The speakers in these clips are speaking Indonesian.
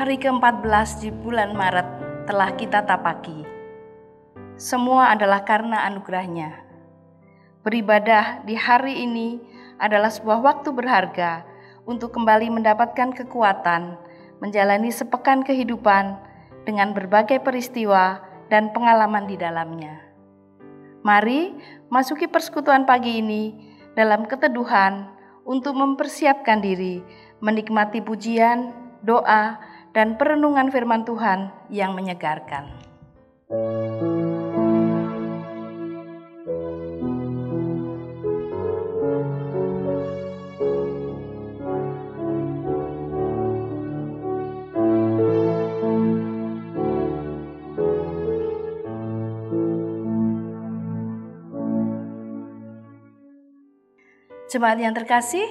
Hari ke-14 di bulan Maret telah kita tapaki. Semua adalah karena anugerah-Nya. Beribadah di hari ini adalah sebuah waktu berharga untuk kembali mendapatkan kekuatan, menjalani sepekan kehidupan dengan berbagai peristiwa dan pengalaman di dalamnya. Mari masuki persekutuan pagi ini dalam keteduhan untuk mempersiapkan diri, menikmati pujian, doa, dan perenungan firman Tuhan yang menyegarkan. Jemaat yang terkasih,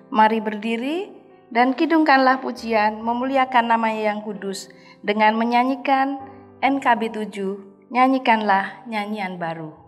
mari berdiri dan kidungkanlah pujian memuliakan nama-Nya yang kudus dengan menyanyikan NKB 7, nyanyikanlah nyanyian baru.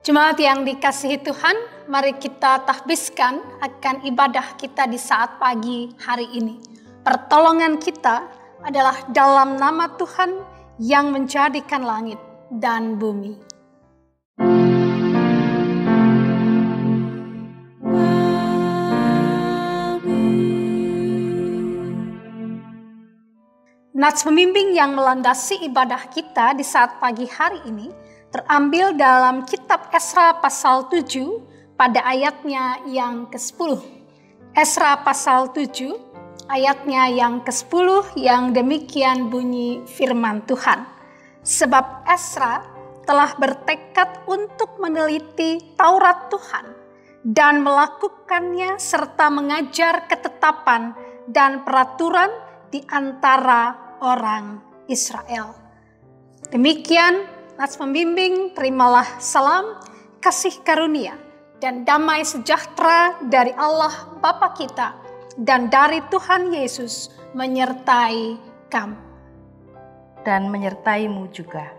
Jemaat yang dikasihi Tuhan, mari kita tahbiskan akan ibadah kita di saat pagi hari ini. Pertolongan kita adalah dalam nama Tuhan yang menjadikan langit dan bumi. Nats pembimbing yang melandasi ibadah kita di saat pagi hari ini terambil dalam kitab Esra pasal 7 pada ayatnya yang ke-10. Esra pasal 7 ayatnya yang ke-10 yang demikian bunyi firman Tuhan. Sebab Esra telah bertekad untuk meneliti Taurat Tuhan dan melakukannya serta mengajar ketetapan dan peraturan di antara orang Israel. Demikian Nats pembimbing, terimalah salam, kasih karunia, dan damai sejahtera dari Allah Bapa kita dan dari Tuhan Yesus menyertai kamu. Dan menyertaimu juga.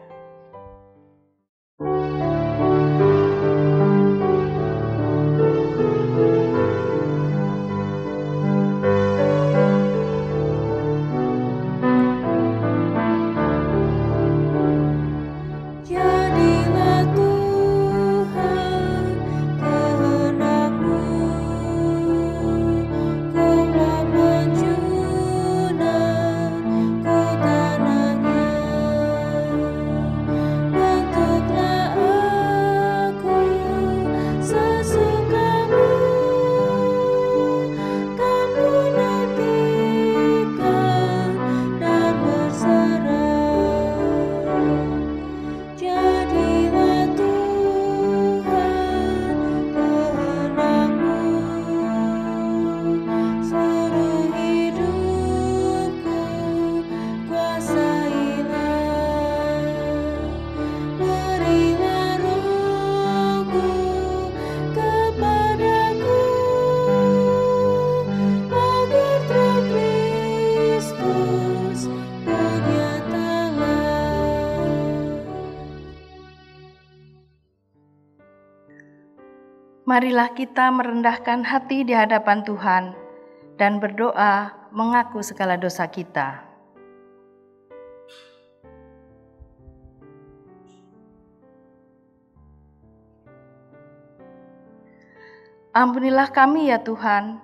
Marilah kita merendahkan hati di hadapan Tuhan dan berdoa mengaku segala dosa kita. Ampunilah kami ya Tuhan,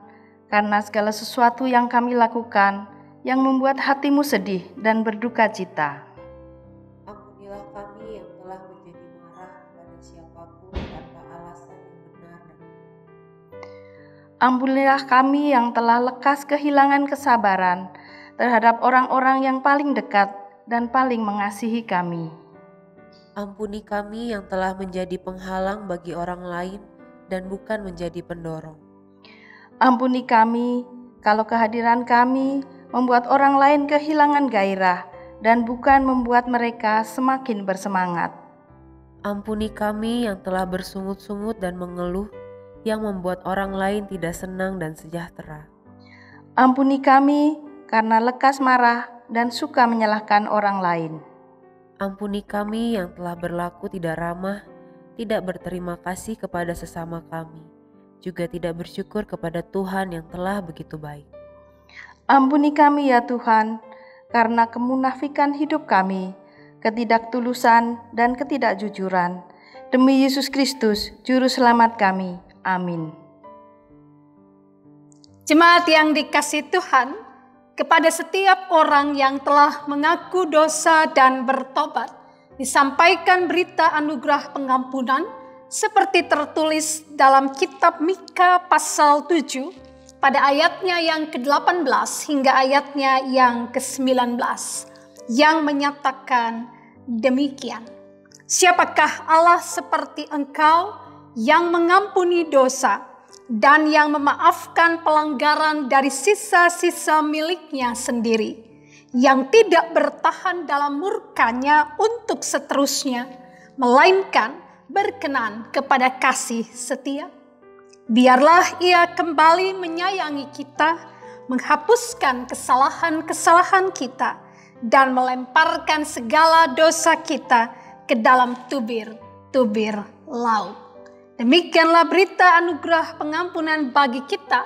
karena segala sesuatu yang kami lakukan yang membuat hati-Mu sedih dan berduka cita. Ampunilah kami yang telah menjadi marah pada siapapun tanpa alasan yang benar. Ampunilah kami yang telah lekas kehilangan kesabaran terhadap orang-orang yang paling dekat dan paling mengasihi kami. Ampuni kami yang telah menjadi penghalang bagi orang lain dan bukan menjadi pendorong. Ampuni kami kalau kehadiran kami membuat orang lain kehilangan gairah dan bukan membuat mereka semakin bersemangat. Ampuni kami yang telah bersungut-sungut dan mengeluh, yang membuat orang lain tidak senang dan sejahtera. Ampuni kami karena lekas marah dan suka menyalahkan orang lain. Ampuni kami yang telah berlaku tidak ramah, tidak berterima kasih kepada sesama kami, juga tidak bersyukur kepada Tuhan yang telah begitu baik. Ampuni kami ya Tuhan, karena kemunafikan hidup kami, ketidaktulusan dan ketidakjujuran. Demi Yesus Kristus, Juru Selamat kami. Amin. Jemaat yang dikasihi Tuhan, kepada setiap orang yang telah mengaku dosa dan bertobat, disampaikan berita anugerah pengampunan seperti tertulis dalam kitab Mika pasal 7 pada ayatnya yang ke-18 hingga ayatnya yang ke-19 yang menyatakan demikian. Siapakah Allah seperti Engkau yang mengampuni dosa dan yang memaafkan pelanggaran dari sisa-sisa miliknya sendiri, yang tidak bertahan dalam murkanya untuk seterusnya, melainkan berkenan kepada kasih setia. Biarlah Ia kembali menyayangi kita, menghapuskan kesalahan-kesalahan kita, dan melemparkan segala dosa kita ke dalam tubir-tubir laut. Demikianlah berita anugerah pengampunan bagi kita,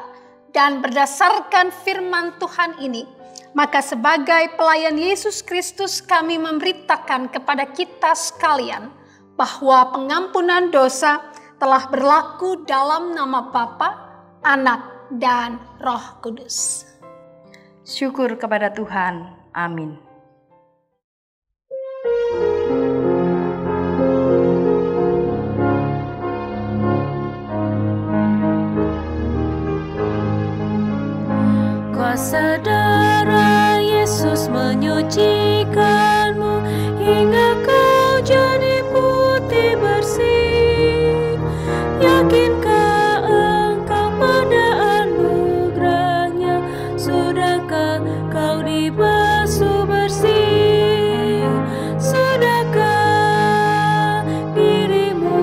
dan berdasarkan firman Tuhan ini, maka sebagai pelayan Yesus Kristus kami memberitakan kepada kita sekalian bahwa pengampunan dosa telah berlaku dalam nama Bapa, Anak, dan Roh Kudus. Syukur kepada Tuhan. Amin. Kuasa darah Yesus menyucikanmu hingga kau jadi putih bersih. Yakinkah engkau pada anugerahnya? Sudahkah kau dibasuh bersih? Sudahkah dirimu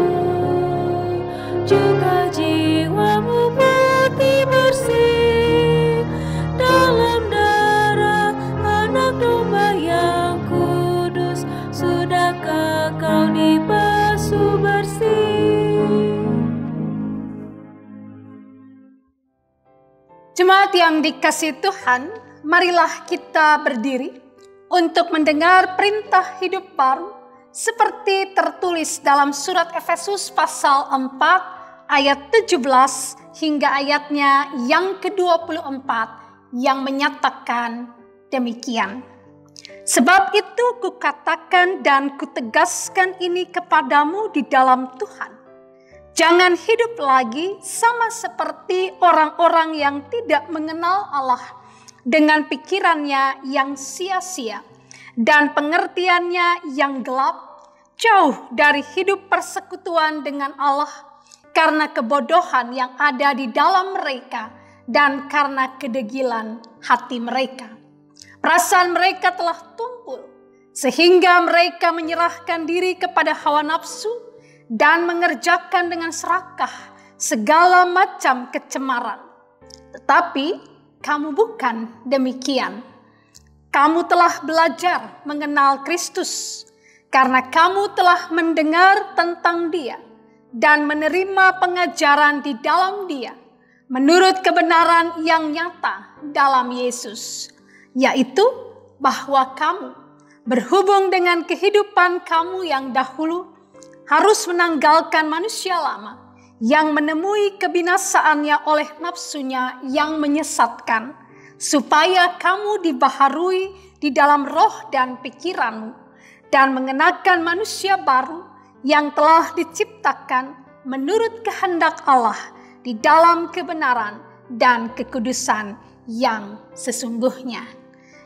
juga jiwamu putih bersih dalam darah Anak Domba yang kudus? Sudahkah kau dibasuh bersih? Jemaat yang dikasihi Tuhan, marilah kita berdiri untuk mendengar perintah hidup baru seperti tertulis dalam surat Efesus pasal 4 ayat 17 hingga ayatnya yang ke-24 yang menyatakan demikian. Sebab itu kukatakan dan kutegaskan ini kepadamu di dalam Tuhan. Jangan hidup lagi sama seperti orang-orang yang tidak mengenal Allah, dengan pikirannya yang sia-sia dan pengertiannya yang gelap, jauh dari hidup persekutuan dengan Allah karena kebodohan yang ada di dalam mereka dan karena kedegilan hati mereka. Perasaan mereka telah tumpul sehingga mereka menyerahkan diri kepada hawa nafsu dan mengerjakan dengan serakah segala macam kecemaran. Tetapi kamu bukan demikian. Kamu telah belajar mengenal Kristus karena kamu telah mendengar tentang Dia dan menerima pengajaran di dalam Dia menurut kebenaran yang nyata dalam Yesus, yaitu bahwa kamu berhubung dengan kehidupan kamu yang dahulu harus menanggalkan manusia lama yang menemui kebinasaannya oleh nafsunya yang menyesatkan, supaya kamu dibaharui di dalam roh dan pikiranmu, dan mengenakan manusia baru yang telah diciptakan menurut kehendak Allah di dalam kebenaran dan kekudusan yang sesungguhnya.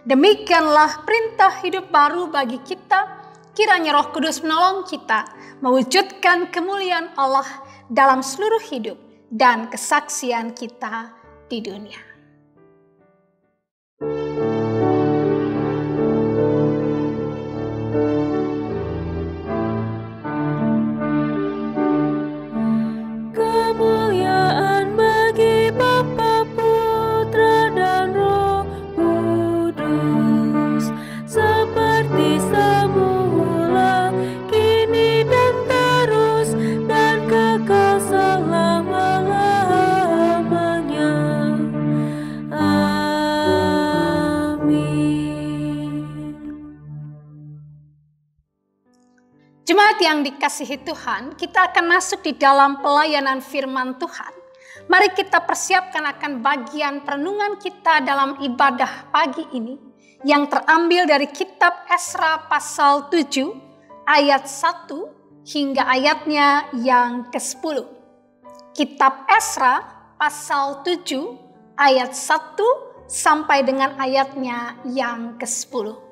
Demikianlah perintah hidup baru bagi kita. Kiranya Roh Kudus menolong kita mewujudkan kemuliaan Allah dalam seluruh hidup dan kesaksian kita di dunia. Kemuliaan bagi Bapa, Putra, dan Roh Kudus, seperti semula, kini dan terus, dan kekal selama-lamanya. Amin. Jemaat yang dikasihi Tuhan, kita akan masuk di dalam pelayanan firman Tuhan. Mari kita persiapkan akan bagian perenungan kita dalam ibadah pagi ini yang terambil dari kitab Esra pasal 7 ayat 1 hingga ayatnya yang ke-10. Kitab Esra pasal 7 ayat 1 sampai dengan ayatnya yang ke-10.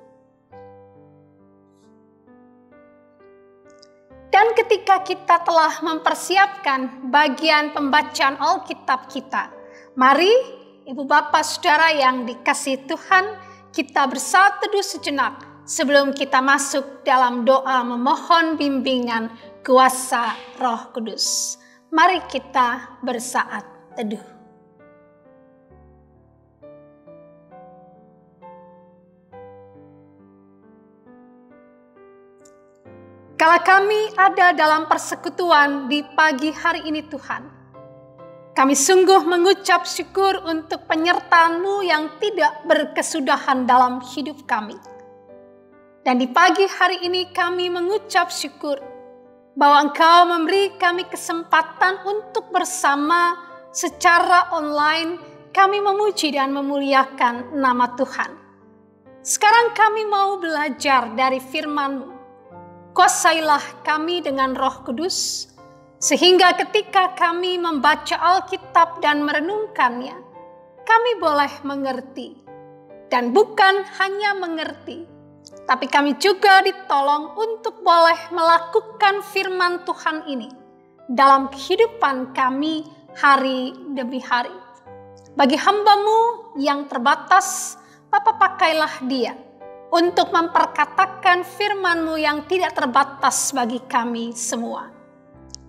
Dan ketika kita telah mempersiapkan bagian pembacaan Alkitab kita, mari Ibu Bapak Saudara yang dikasihi Tuhan, kita bersaat teduh sejenak sebelum kita masuk dalam doa memohon bimbingan kuasa Roh Kudus. Mari kita bersaat teduh. Kala kami ada dalam persekutuan di pagi hari ini Tuhan, kami sungguh mengucap syukur untuk penyertaan-Mu yang tidak berkesudahan dalam hidup kami. Dan di pagi hari ini kami mengucap syukur bahwa Engkau memberi kami kesempatan untuk bersama secara online kami memuji dan memuliakan nama Tuhan. Sekarang kami mau belajar dari firman-Mu. Kuasailah kami dengan Roh Kudus, sehingga ketika kami membaca Alkitab dan merenungkannya, kami boleh mengerti. Dan bukan hanya mengerti, tapi kami juga ditolong untuk boleh melakukan firman Tuhan ini dalam kehidupan kami hari demi hari. Bagi hamba-Mu yang terbatas, Bapa pakailah dia untuk memperkatakan firman-Mu yang tidak terbatas bagi kami semua.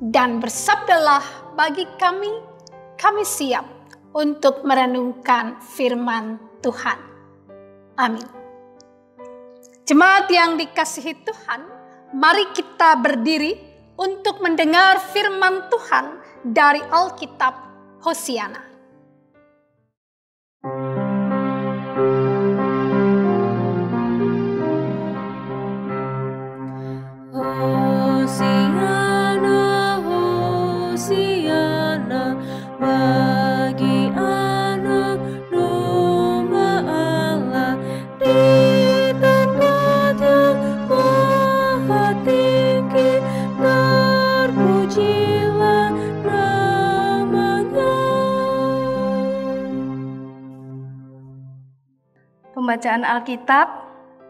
Dan bersabdalah bagi kami siap untuk merenungkan firman Tuhan. Amin. Jemaat yang dikasihi Tuhan, mari kita berdiri untuk mendengar firman Tuhan dari Alkitab Hosiana. Hosiana, Hosiana, bagi anak domba Allah di tempat yang maha tinggi, terpujilah namanya. Pembacaan Alkitab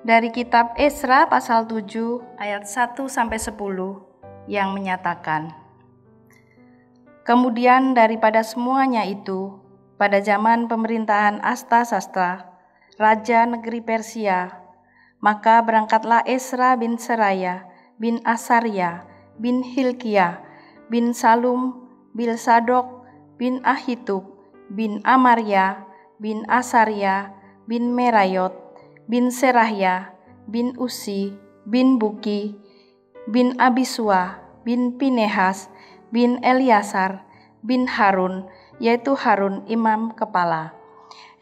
dari kitab Esra pasal 7 ayat 1 sampai 10 yang menyatakan, kemudian daripada semuanya itu, pada zaman pemerintahan Astasastra, raja negeri Persia, maka berangkatlah Esra bin Seraya, bin Asarya, bin Hilkiah, bin Salum, bin Sadok, bin Ahitub, bin Amarya, bin Asarya, bin Merayot, bin Serahya, bin Usi, bin Buki, bin Abisua, bin Pinehas, bin Eliasar, bin Harun, yaitu Harun imam kepala.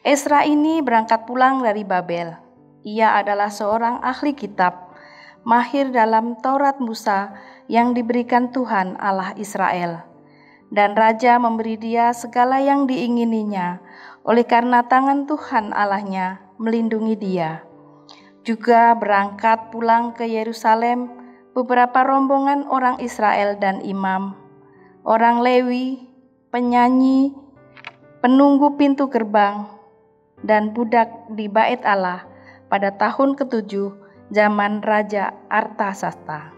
Ezra ini berangkat pulang dari Babel. Ia adalah seorang ahli kitab, mahir dalam Taurat Musa yang diberikan Tuhan Allah Israel. Dan raja memberi dia segala yang diingininya, oleh karena tangan Tuhan Allahnya melindungi dia. Juga berangkat pulang ke Yerusalem beberapa rombongan orang Israel dan imam, orang Lewi, penyanyi, penunggu pintu gerbang, dan budak di bait Allah pada tahun ke-7 zaman Raja Artasasta.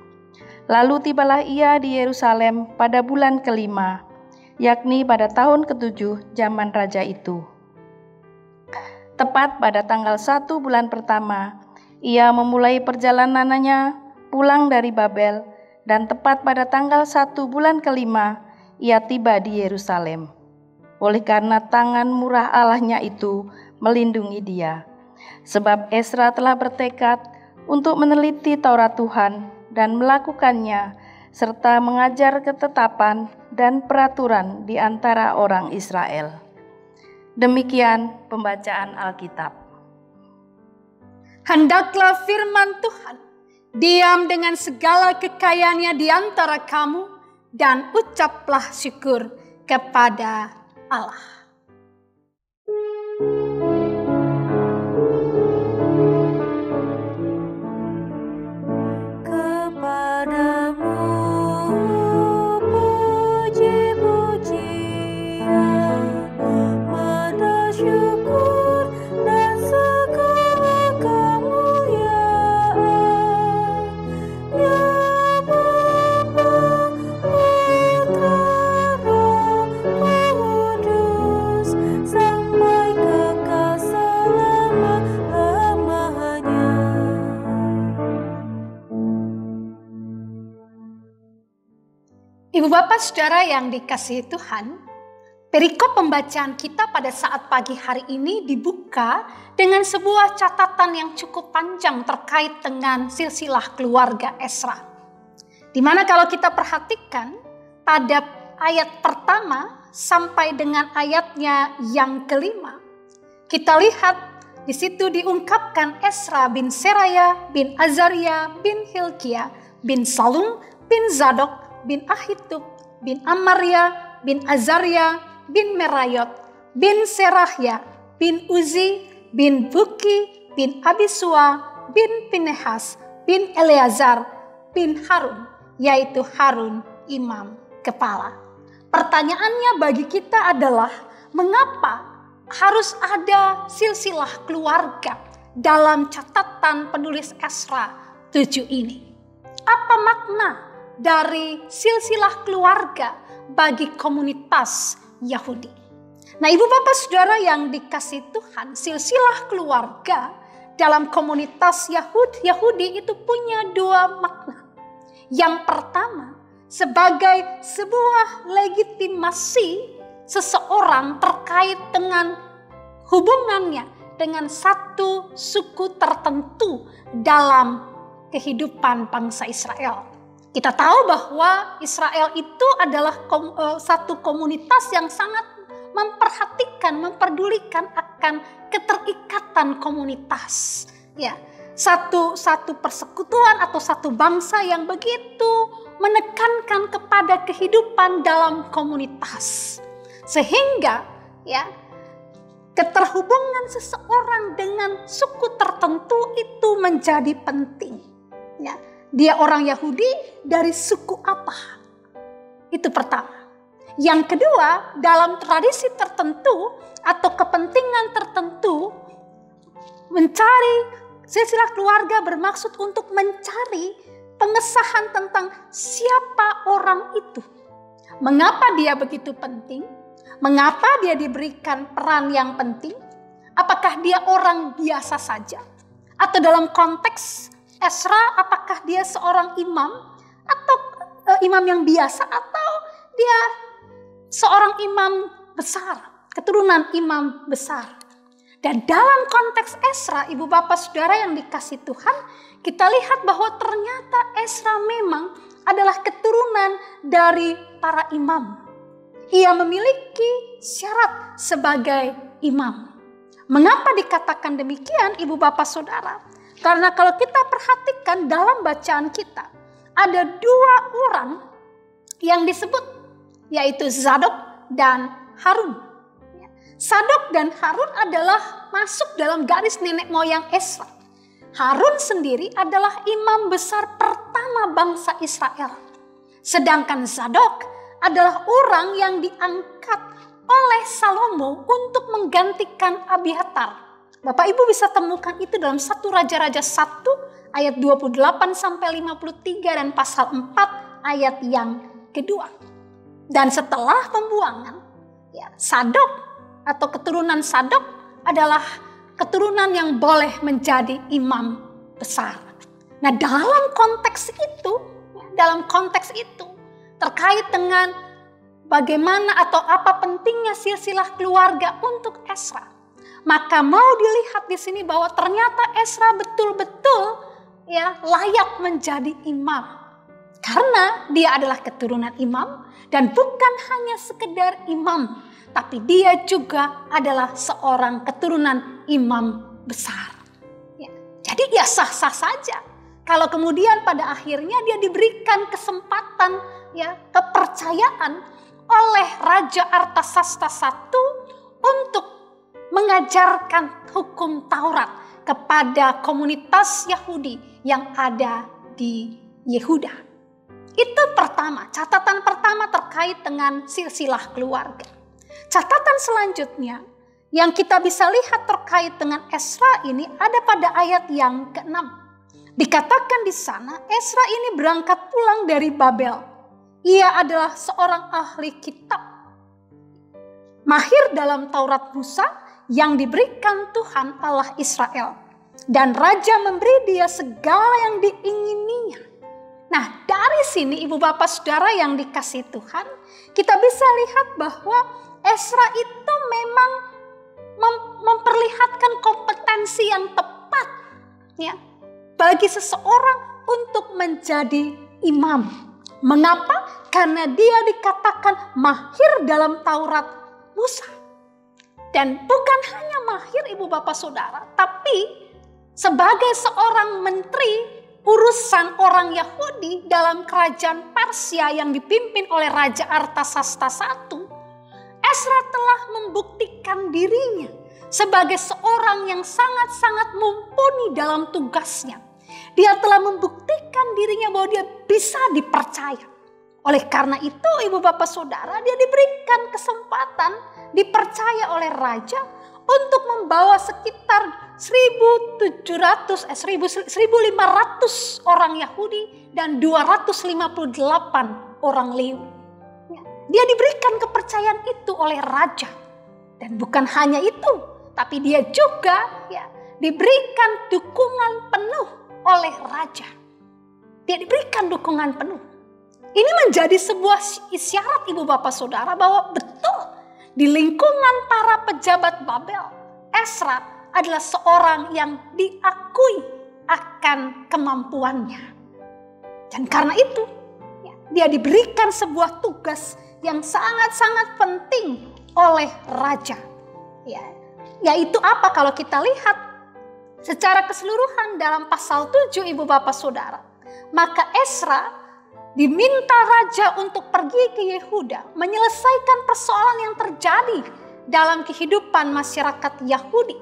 Lalu tibalah ia di Yerusalem pada bulan ke-5, yakni pada tahun ke-7 zaman raja itu. Tepat pada tanggal 1 bulan pertama, ia memulai perjalanannya pulang dari Babel, dan tepat pada tanggal 1 bulan ke-5, ia tiba di Yerusalem. Oleh karena tangan murah Allahnya itu melindungi dia. Sebab Ezra telah bertekad untuk meneliti Taurat Tuhan dan melakukannya, serta mengajar ketetapan dan peraturan di antara orang Israel. Demikian pembacaan Alkitab. Hendaklah firman Tuhan diam dengan segala kekayaannya di antara kamu, dan ucaplah syukur kepada Allah. Ibu bapak saudara yang dikasihi Tuhan, perikop pembacaan kita pada saat pagi hari ini dibuka dengan sebuah catatan yang cukup panjang terkait dengan silsilah keluarga Ezra. Dimana kalau kita perhatikan pada ayat pertama sampai dengan ayatnya yang kelima, kita lihat di situ diungkapkan Ezra bin Seraya bin Azaria bin Hilkia bin Salum bin Zadok bin Ahitub, bin Amaria, bin Azaria, bin Merayot, bin Serahya, bin Uzi, bin Buki, bin Abisua, bin Pinehas, bin Eleazar, bin Harun, yaitu Harun imam kepala. Pertanyaannya bagi kita adalah, mengapa harus ada silsilah keluarga dalam catatan penulis Ezra 7 ini? Apa makna dari silsilah keluarga bagi komunitas Yahudi? Nah, ibu bapak saudara yang dikasihi Tuhan, silsilah keluarga dalam komunitas Yahudi itu punya dua makna. Yang pertama, sebagai sebuah legitimasi seseorang terkait dengan hubungannya dengan satu suku tertentu dalam kehidupan bangsa Israel. Kita tahu bahwa Israel itu adalah satu komunitas yang sangat memperhatikan, memperdulikan akan keterikatan komunitas. Ya, satu persekutuan atau satu bangsa yang begitu menekankan kepada kehidupan dalam komunitas. Sehingga ya, keterhubungan seseorang dengan suku tertentu itu menjadi penting. Ya. Dia orang Yahudi dari suku apa? Itu pertama. Yang kedua, dalam tradisi tertentu atau kepentingan tertentu, mencari silsilah keluarga bermaksud untuk mencari pengesahan tentang siapa orang itu. Mengapa dia begitu penting? Mengapa dia diberikan peran yang penting? Apakah dia orang biasa saja? Atau dalam konteks Ezra, apakah dia seorang imam atau imam yang biasa, atau dia seorang imam besar, keturunan imam besar? Dan dalam konteks Ezra, ibu bapak saudara yang dikasihi Tuhan, kita lihat bahwa ternyata Ezra memang adalah keturunan dari para imam. Ia memiliki syarat sebagai imam. Mengapa dikatakan demikian, Ibu Bapak Saudara? Karena kalau kita perhatikan dalam bacaan kita, ada dua orang yang disebut, yaitu Zadok dan Harun. Zadok dan Harun adalah masuk dalam garis nenek moyang Esra. Harun sendiri adalah imam besar pertama bangsa Israel. Sedangkan Zadok adalah orang yang diangkat oleh Salomo untuk menggantikan Abiatar. Bapak Ibu bisa temukan itu dalam 1 Raja-Raja 1 ayat 28 sampai 53 dan pasal 4 ayat yang kedua. Dan setelah pembuangan, Zadok atau keturunan Zadok adalah keturunan yang boleh menjadi imam besar. Nah, dalam konteks itu terkait dengan bagaimana atau apa pentingnya silsilah keluarga untuk Esra, maka mau dilihat di sini bahwa ternyata Esra betul-betul layak menjadi imam. Karena dia adalah keturunan imam dan bukan hanya sekedar imam, tapi dia juga adalah seorang keturunan imam besar. Jadi sah-sah saja kalau kemudian pada akhirnya dia diberikan kesempatan, kepercayaan oleh Raja Artasasta I untuk mengajarkan hukum Taurat kepada komunitas Yahudi yang ada di Yehuda. Itu pertama, catatan pertama terkait dengan silsilah keluarga. Catatan selanjutnya yang kita bisa lihat terkait dengan Esra ini ada pada ayat yang ke-6. Dikatakan di sana Esra ini berangkat pulang dari Babel. Ia adalah seorang ahli kitab, mahir dalam Taurat Musa yang diberikan Tuhan Allah Israel. Dan raja memberi dia segala yang diingininya. Nah, dari sini Ibu Bapak Saudara yang dikasihi Tuhan, kita bisa lihat bahwa Esra itu memang memperlihatkan kompetensi yang tepat bagi seseorang untuk menjadi imam. Mengapa? Karena dia dikatakan mahir dalam Taurat Musa. Dan bukan hanya mahir Ibu Bapak Saudara, tapi sebagai seorang menteri urusan orang Yahudi dalam kerajaan Persia yang dipimpin oleh Raja Artasasta I, Esra telah membuktikan dirinya sebagai seorang yang sangat-sangat mumpuni dalam tugasnya. Dia telah membuktikan dirinya bahwa dia bisa dipercaya. Oleh karena itu, Ibu Bapak Saudara, dia diberikan kesempatan, dipercaya oleh raja untuk membawa sekitar 1.500 orang Yahudi dan 258 orang Lewi. Dia diberikan kepercayaan itu oleh raja. Dan bukan hanya itu, tapi dia juga diberikan dukungan penuh oleh raja. Dia diberikan dukungan penuh. Ini menjadi sebuah isyarat Ibu Bapak Saudara bahwa betul di lingkungan para pejabat Babel, Esra adalah seorang yang diakui akan kemampuannya. Dan karena itu, dia diberikan sebuah tugas yang sangat-sangat penting oleh raja. Yaitu apa kalau kita lihat secara keseluruhan dalam pasal 7 Ibu Bapak Saudara. Maka Esra diminta raja untuk pergi ke Yehuda menyelesaikan persoalan yang terjadi dalam kehidupan masyarakat Yahudi.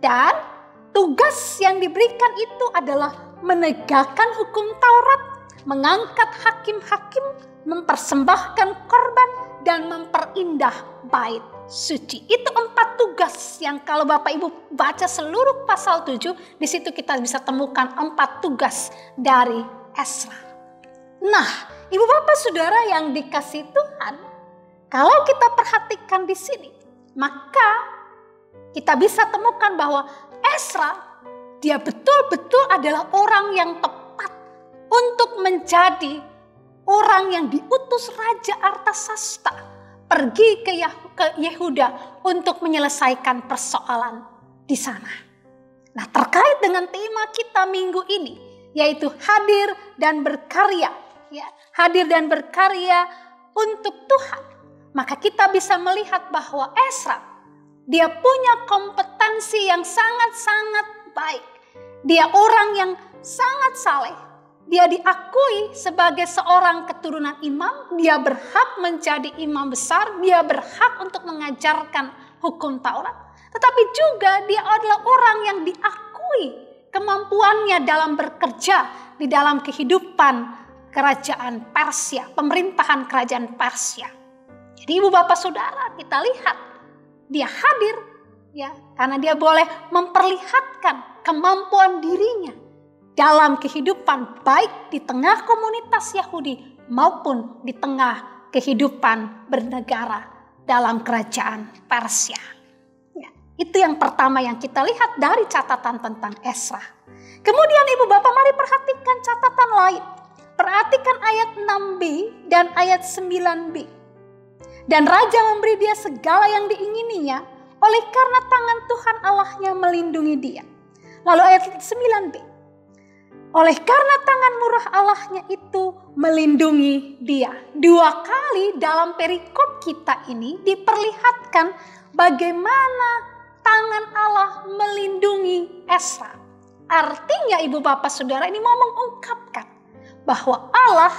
Dan tugas yang diberikan itu adalah menegakkan hukum Taurat, mengangkat hakim-hakim, mempersembahkan korban, dan memperindah bait suci. Itu 4 tugas yang kalau Bapak Ibu baca seluruh pasal 7, di situ kita bisa temukan 4 tugas dari Esra. Nah, Ibu Bapak Saudara yang dikasihi Tuhan, kalau kita perhatikan di sini, maka kita bisa temukan bahwa Esra, dia betul-betul adalah orang yang tepat untuk menjadi orang yang diutus Raja Artasasta pergi ke Yehuda untuk menyelesaikan persoalan di sana. Nah, terkait dengan tema kita minggu ini, yaitu hadir dan berkarya. Hadir dan berkarya untuk Tuhan, maka kita bisa melihat bahwa Ezra, dia punya kompetensi yang sangat-sangat baik. Dia orang yang sangat saleh. Dia diakui sebagai seorang keturunan imam. Dia berhak menjadi imam besar. Dia berhak untuk mengajarkan hukum Taurat. Tetapi juga dia adalah orang yang diakui kemampuannya dalam bekerja di dalam kehidupan kerajaan Persia, pemerintahan kerajaan Persia. Jadi ibu bapak saudara, kita lihat dia hadir ya, karena dia boleh memperlihatkan kemampuan dirinya dalam kehidupan baik di tengah komunitas Yahudi maupun di tengah kehidupan bernegara dalam kerajaan Persia. Ya, itu yang pertama yang kita lihat dari catatan tentang Ezra. Kemudian ibu bapak mari perhatikan catatan lain. Perhatikan ayat 6b dan ayat 9b. Dan raja memberi dia segala yang diingininya oleh karena tangan Tuhan Allahnya melindungi dia. Lalu ayat 9b. Oleh karena tangan murah Allahnya itu melindungi dia. 2 kali dalam perikop kita ini diperlihatkan bagaimana tangan Allah melindungi Ezra. Artinya ibu bapak saudara ini mau mengungkapkan bahwa Allah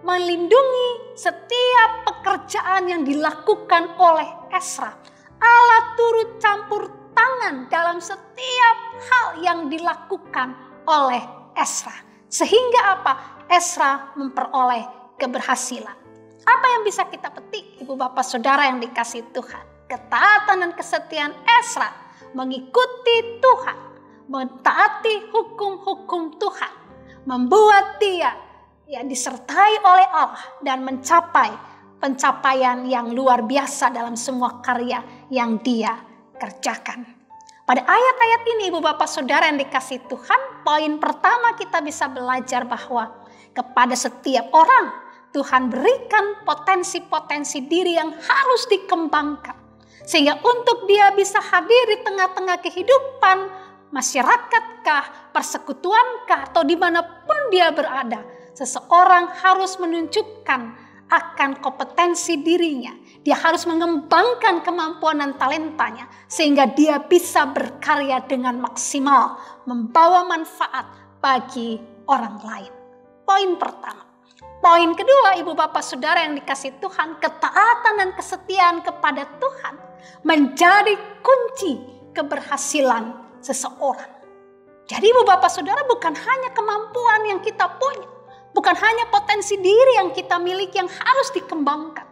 melindungi setiap pekerjaan yang dilakukan oleh Ezra. Allah turut campur tangan dalam setiap hal yang dilakukan oleh Ezra. Sehingga apa? Ezra memperoleh keberhasilan. Apa yang bisa kita petik ibu bapak saudara yang dikasihi Tuhan? Ketaatan dan kesetiaan Ezra mengikuti Tuhan, mentaati hukum-hukum Tuhan, membuat dia disertai oleh Allah dan mencapai pencapaian yang luar biasa dalam semua karya yang dia kerjakan. Pada ayat-ayat ini ibu bapak saudara yang dikasihi Tuhan, poin pertama kita bisa belajar bahwa kepada setiap orang Tuhan berikan potensi-potensi diri yang harus dikembangkan. Sehingga untuk dia bisa hadir di tengah-tengah kehidupan masyarakatkah, persekutuankah, atau dimanapun dia berada, seseorang harus menunjukkan akan kompetensi dirinya. Dia harus mengembangkan kemampuan dan talentanya sehingga dia bisa berkarya dengan maksimal, membawa manfaat bagi orang lain. Poin pertama. Poin kedua, ibu bapak saudara yang dikasihi Tuhan, ketaatan dan kesetiaan kepada Tuhan menjadi kunci keberhasilan seseorang. Jadi ibu bapak saudara, bukan hanya kemampuan yang kita punya, bukan hanya potensi diri yang kita miliki yang harus dikembangkan,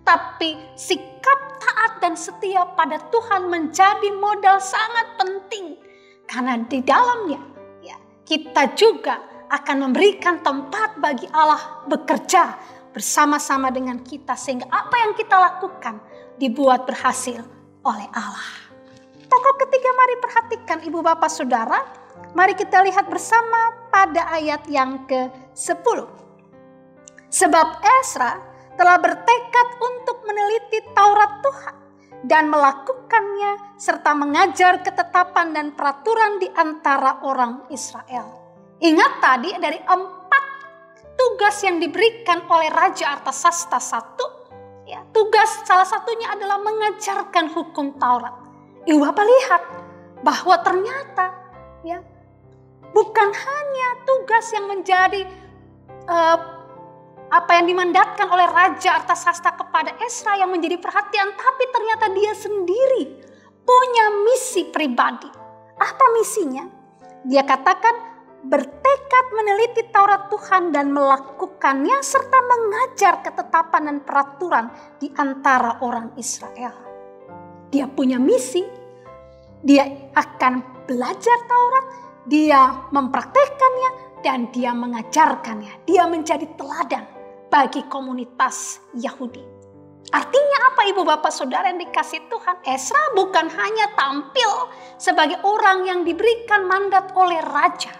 tapi sikap taat dan setia pada Tuhan menjadi modal sangat penting. Karena di dalamnya kita juga akan memberikan tempat bagi Allah bekerja bersama-sama dengan kita. Sehingga apa yang kita lakukan dibuat berhasil oleh Allah. Pokok ketiga, mari perhatikan ibu bapak saudara. Mari kita lihat bersama pada ayat yang ke-10. Sebab Ezra telah bertekad untuk meneliti Taurat Tuhan dan melakukannya serta mengajar ketetapan dan peraturan di antara orang Israel. Ingat tadi dari 4 tugas yang diberikan oleh Raja Artasasta I. Tugas salah satunya adalah mengajarkan hukum Taurat. Ibu bapak lihat bahwa ternyata bukan hanya tugas yang menjadi apa yang dimandatkan oleh Raja Artasasta kepada Ezra yang menjadi perhatian, tapi ternyata dia sendiri punya misi pribadi. Apa misinya? Dia katakan bertekad meneliti Taurat Tuhan dan melakukannya serta mengajar ketetapan dan peraturan di antara orang Israel. Dia punya misi, dia akan belajar Taurat, dia mempraktekkannya, dan dia mengajarkannya. Dia menjadi teladan bagi komunitas Yahudi. Artinya apa ibu bapak saudara yang dikasihi Tuhan? Ezra bukan hanya tampil sebagai orang yang diberikan mandat oleh raja,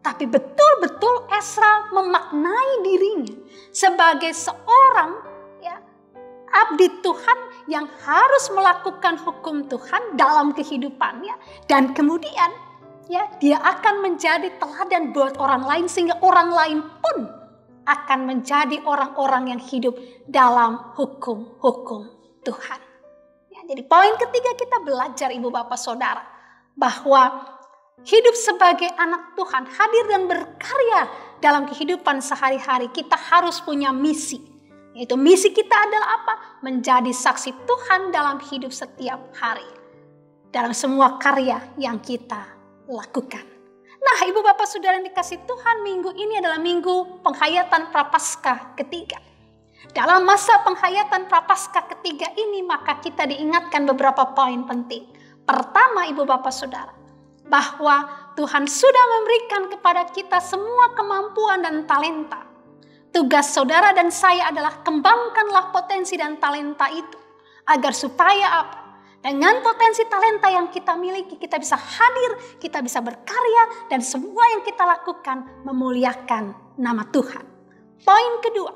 tapi betul-betul Ezra memaknai dirinya sebagai seorang abdi Tuhan yang harus melakukan hukum Tuhan dalam kehidupannya. Dan kemudian dia akan menjadi teladan buat orang lain sehingga orang lain pun akan menjadi orang-orang yang hidup dalam hukum-hukum Tuhan. Ya, jadi poin ketiga kita belajar Ibu Bapak Saudara bahwa hidup sebagai anak Tuhan, hadir dan berkarya dalam kehidupan sehari-hari, kita harus punya misi. Yaitu misi kita adalah apa? Menjadi saksi Tuhan dalam hidup setiap hari. Dalam semua karya yang kita lakukan. Nah, Ibu Bapak Saudara yang dikasih Tuhan, minggu ini adalah minggu penghayatan Prapaskah ketiga. Dalam masa penghayatan Prapaskah ketiga ini, maka kita diingatkan beberapa poin penting. Pertama, Ibu Bapak Saudara, bahwa Tuhan sudah memberikan kepada kita semua kemampuan dan talenta. Tugas saudara dan saya adalah kembangkanlah potensi dan talenta itu. Agar supaya apa? Dengan potensi talenta yang kita miliki, kita bisa hadir, kita bisa berkarya, dan semua yang kita lakukan memuliakan nama Tuhan. Poin kedua,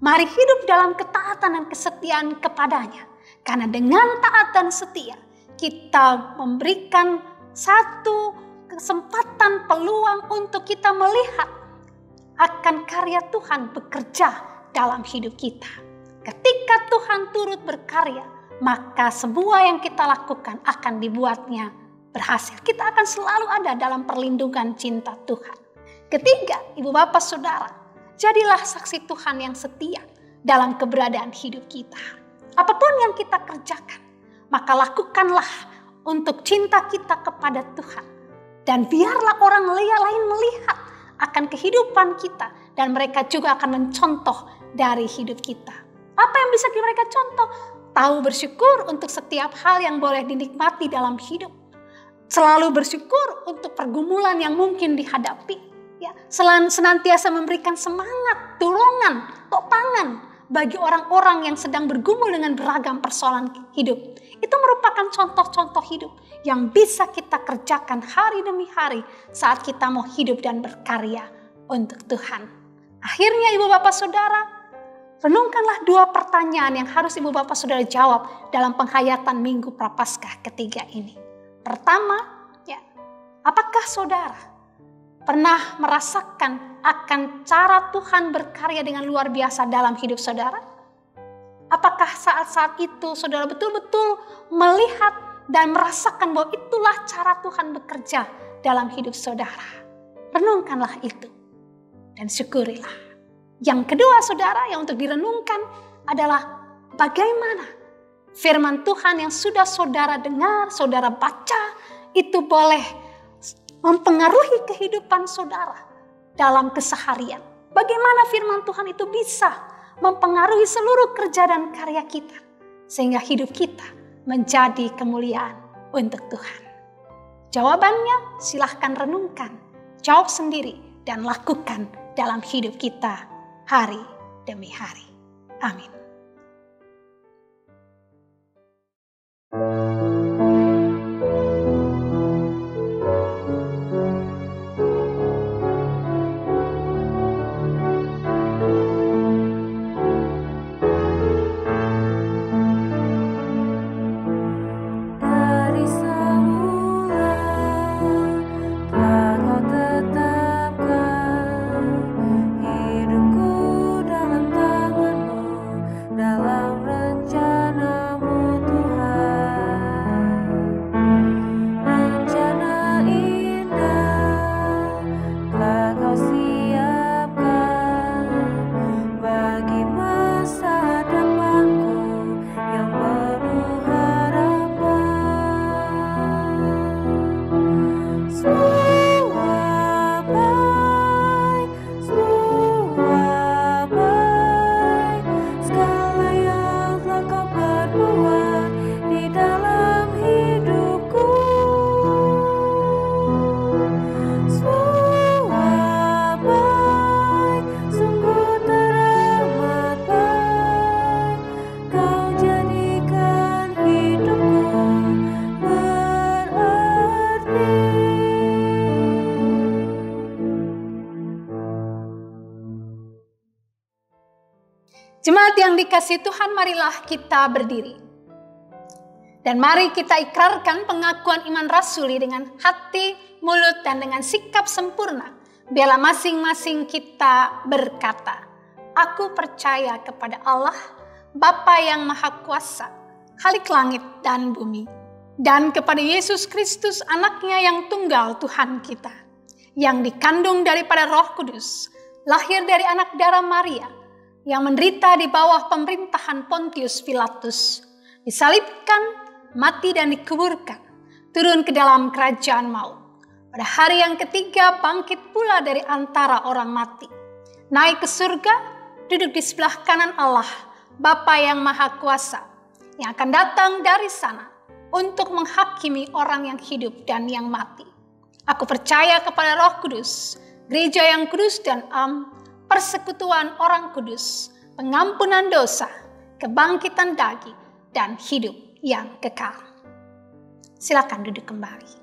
mari hidup dalam ketaatan dan kesetiaan kepadanya. Karena dengan taat dan setia, kita memberikan satu kesempatan peluang untuk kita melihat akan karya Tuhan bekerja dalam hidup kita. Ketika Tuhan turut berkarya, maka semua yang kita lakukan akan dibuatnya berhasil. Kita akan selalu ada dalam perlindungan cinta Tuhan. Ketiga, Ibu Bapak Saudara, jadilah saksi Tuhan yang setia dalam keberadaan hidup kita. Apapun yang kita kerjakan, maka lakukanlah untuk cinta kita kepada Tuhan. Dan biarlah orang lain melihat akan kehidupan kita. Dan mereka juga akan mencontoh dari hidup kita. Apa yang bisa mereka contoh? Tahu bersyukur untuk setiap hal yang boleh dinikmati dalam hidup. Selalu bersyukur untuk pergumulan yang mungkin dihadapi. Ya, senantiasa memberikan semangat, dorongan, topangan bagi orang-orang yang sedang bergumul dengan beragam persoalan hidup. Itu merupakan contoh-contoh hidup yang bisa kita kerjakan hari demi hari saat kita mau hidup dan berkarya untuk Tuhan. Akhirnya Ibu Bapak Saudara, renungkanlah dua pertanyaan yang harus Ibu Bapak Saudara jawab dalam penghayatan Minggu Prapaskah ketiga ini. Pertama, ya, apakah saudara pernah merasakan akan cara Tuhan berkarya dengan luar biasa dalam hidup saudara? Apakah saat-saat itu saudara betul-betul melihat dan merasakan bahwa itulah cara Tuhan bekerja dalam hidup saudara? Renungkanlah itu dan syukurilah. Yang kedua saudara yang untuk direnungkan adalah bagaimana firman Tuhan yang sudah saudara dengar, saudara baca, itu boleh mempengaruhi kehidupan saudara dalam keseharian. Bagaimana firman Tuhan itu bisa mempengaruhi seluruh kerja dan karya kita, sehingga hidup kita menjadi kemuliaan untuk Tuhan. Jawabannya silahkan renungkan, jawab sendiri, dan lakukan dalam hidup kita hari demi hari. Amin. Jemaat yang dikasihi Tuhan, marilah kita berdiri. Dan mari kita ikrarkan pengakuan iman rasuli dengan hati, mulut, dan dengan sikap sempurna. Biarlah masing-masing kita berkata, Aku percaya kepada Allah, Bapa yang Maha Kuasa, Khalik langit dan bumi, dan kepada Yesus Kristus, anaknya yang tunggal Tuhan kita, yang dikandung daripada Roh Kudus, lahir dari anak darah Maria, yang menderita di bawah pemerintahan Pontius Pilatus, disalibkan, mati dan dikuburkan, turun ke dalam kerajaan maut. Pada hari yang ketiga bangkit pula dari antara orang mati, naik ke surga, duduk di sebelah kanan Allah, Bapa yang Maha Kuasa, yang akan datang dari sana untuk menghakimi orang yang hidup dan yang mati. Aku percaya kepada Roh Kudus, gereja yang kudus dan am, persekutuan orang kudus, pengampunan dosa, kebangkitan daging, dan hidup yang kekal. Silakan duduk kembali.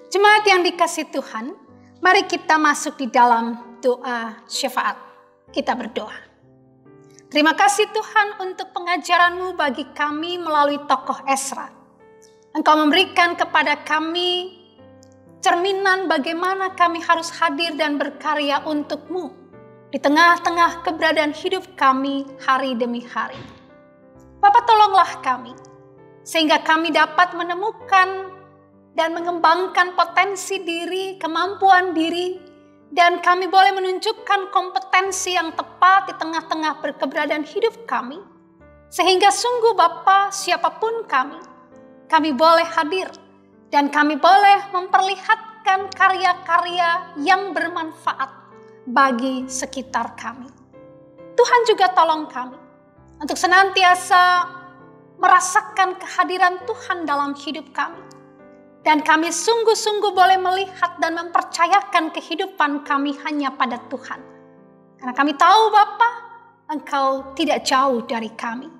Jemaat yang dikasihi Tuhan, mari kita masuk di dalam doa syafaat. Kita berdoa. Terima kasih Tuhan untuk pengajaran-Mu bagi kami melalui tokoh Ezra. Engkau memberikan kepada kami cerminan bagaimana kami harus hadir dan berkarya untuk-Mu di tengah-tengah keberadaan hidup kami hari demi hari. Bapa, tolonglah kami sehingga kami dapat menemukan dan mengembangkan potensi diri, kemampuan diri, dan kami boleh menunjukkan kompetensi yang tepat di tengah-tengah keberadaan hidup kami, sehingga sungguh Bapa, siapapun kami boleh hadir, dan kami boleh memperlihatkan karya-karya yang bermanfaat bagi sekitar kami. Tuhan juga tolong kami untuk senantiasa merasakan kehadiran Tuhan dalam hidup kami. Dan kami sungguh-sungguh boleh melihat dan mempercayakan kehidupan kami hanya pada Tuhan. Karena kami tahu Bapa, Engkau tidak jauh dari kami.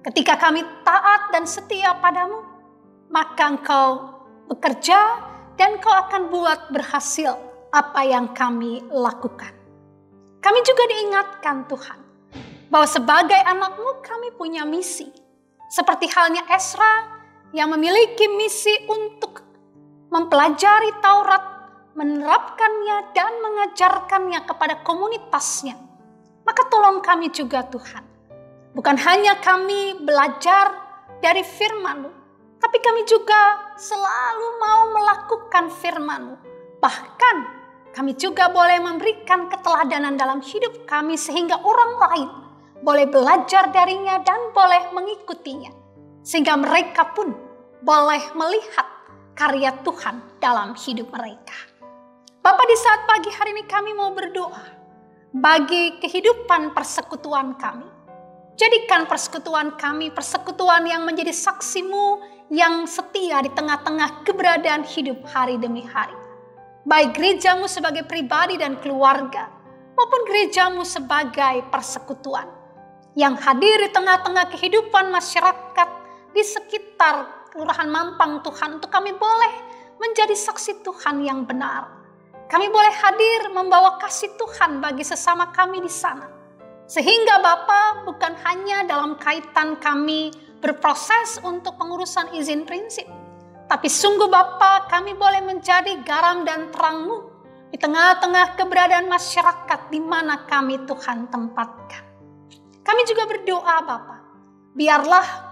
Ketika kami taat dan setia padamu, maka Engkau bekerja dan Engkau akan buat berhasil apa yang kami lakukan. Kami juga diingatkan Tuhan, bahwa sebagai anak-Mu kami punya misi. Seperti halnya Ezra, yang memiliki misi untuk mempelajari Taurat, menerapkannya dan mengajarkannya kepada komunitasnya. Maka tolong kami juga Tuhan. Bukan hanya kami belajar dari firman-Mu, tapi kami juga selalu mau melakukan firman-Mu. Bahkan kami juga boleh memberikan keteladanan dalam hidup kami sehingga orang lain boleh belajar darinya dan boleh mengikutinya. Sehingga mereka pun boleh melihat karya Tuhan dalam hidup mereka. Bapa, di saat pagi hari ini kami mau berdoa bagi kehidupan persekutuan kami. Jadikan persekutuan kami persekutuan yang menjadi saksi-Mu yang setia di tengah-tengah keberadaan hidup hari demi hari. Baik gereja-Mu sebagai pribadi dan keluarga, maupun gereja-Mu sebagai persekutuan yang hadir di tengah-tengah kehidupan masyarakat di sekitar Kelurahan Mampang Tuhan, untuk kami boleh menjadi saksi Tuhan yang benar. Kami boleh hadir membawa kasih Tuhan bagi sesama kami di sana. Sehingga Bapa, bukan hanya dalam kaitan kami berproses untuk pengurusan izin prinsip, tapi sungguh Bapa, kami boleh menjadi garam dan terang-Mu di tengah-tengah keberadaan masyarakat di mana kami Tuhan tempatkan. Kami juga berdoa Bapa, biarlah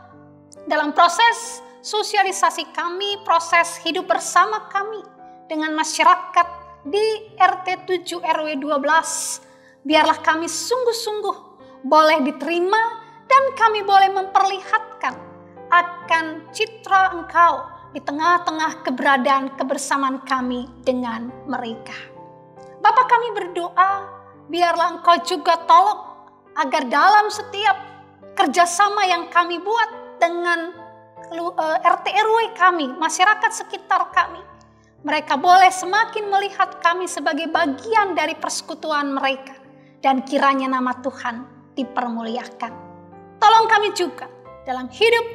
dalam proses sosialisasi kami, proses hidup bersama kami dengan masyarakat di RT 7 RW 12, biarlah kami sungguh-sungguh boleh diterima dan kami boleh memperlihatkan akan citra Engkau di tengah-tengah keberadaan kebersamaan kami dengan mereka. Bapa, kami berdoa, biarlah Engkau juga tolong agar dalam setiap kerjasama yang kami buat dengan RT RW kami, masyarakat sekitar kami, mereka boleh semakin melihat kami sebagai bagian dari persekutuan mereka, dan kiranya nama Tuhan dipermuliakan. Tolong kami juga dalam hidup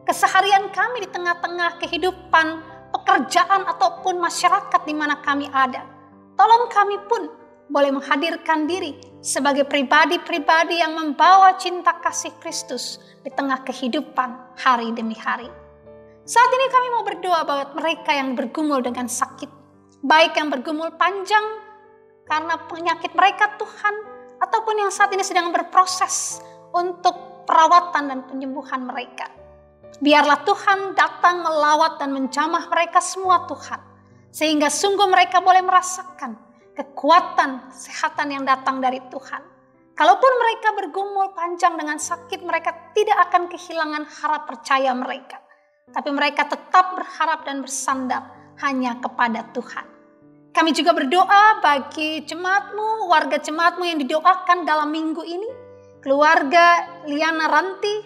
keseharian kami di tengah-tengah kehidupan pekerjaan ataupun masyarakat di mana kami ada. Tolong kami pun boleh menghadirkan diri sebagai pribadi-pribadi yang membawa cinta kasih Kristus di tengah kehidupan hari demi hari. Saat ini kami mau berdoa buat mereka yang bergumul dengan sakit, baik yang bergumul panjang karena penyakit mereka Tuhan, ataupun yang saat ini sedang berproses untuk perawatan dan penyembuhan mereka. Biarlah Tuhan datang melawat dan menjamah mereka semua Tuhan, sehingga sungguh mereka boleh merasakan kekuatan kesehatan yang datang dari Tuhan. Kalaupun mereka bergumul panjang dengan sakit, mereka tidak akan kehilangan harap percaya mereka. Tapi mereka tetap berharap dan bersandar hanya kepada Tuhan. Kami juga berdoa bagi jemaatmu, warga jemaatmu yang didoakan dalam minggu ini. Keluarga Liana Ranti,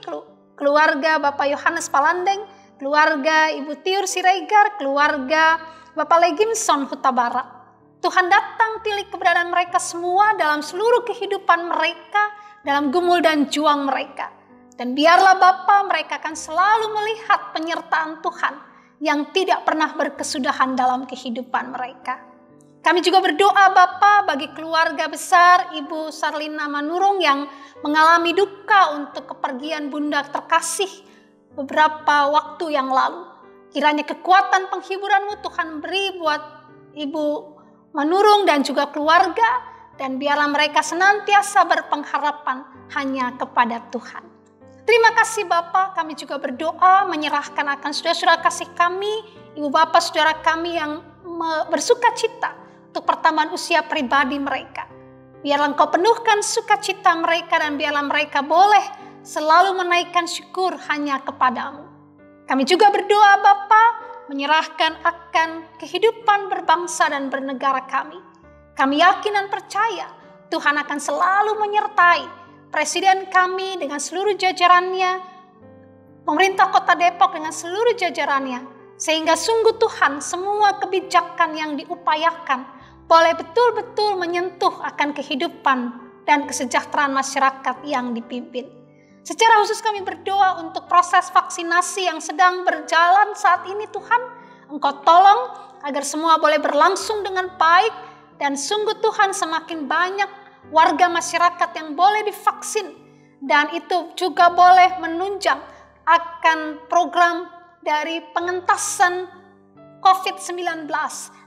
keluarga Bapak Yohanes Palandeng, keluarga Ibu Tiur Siregar, keluarga Bapak Legimson Huta Barat. Tuhan datang pilih keberadaan mereka semua dalam seluruh kehidupan mereka, dalam gumul dan juang mereka. Dan biarlah Bapa, mereka akan selalu melihat penyertaan Tuhan yang tidak pernah berkesudahan dalam kehidupan mereka. Kami juga berdoa Bapa bagi keluarga besar Ibu Sarlina Manurung yang mengalami duka untuk kepergian Bunda terkasih beberapa waktu yang lalu. Kiranya kekuatan penghiburan-Mu Tuhan beri buat Ibu Manurung dan juga keluarga, dan biarlah mereka senantiasa berpengharapan hanya kepada Tuhan. Terima kasih Bapa, kami juga berdoa menyerahkan akan saudara-saudara kasih kami, Ibu Bapak saudara kami yang bersuka cita untuk pertambahan usia pribadi mereka. Biarlah Engkau penuhkan sukacita mereka dan biarlah mereka boleh selalu menaikkan syukur hanya kepadamu. Kami juga berdoa Bapa, menyerahkan akan kehidupan berbangsa dan bernegara kami. Kami yakin dan percaya Tuhan akan selalu menyertai Presiden kami dengan seluruh jajarannya, pemerintah Kota Depok dengan seluruh jajarannya, sehingga sungguh Tuhan semua kebijakan yang diupayakan boleh betul-betul menyentuh akan kehidupan dan kesejahteraan masyarakat yang dipimpin. Secara khusus kami berdoa untuk proses vaksinasi yang sedang berjalan saat ini Tuhan. Engkau tolong agar semua boleh berlangsung dengan baik. Dan sungguh Tuhan semakin banyak warga masyarakat yang boleh divaksin. Dan itu juga boleh menunjang akan program dari pengentasan COVID-19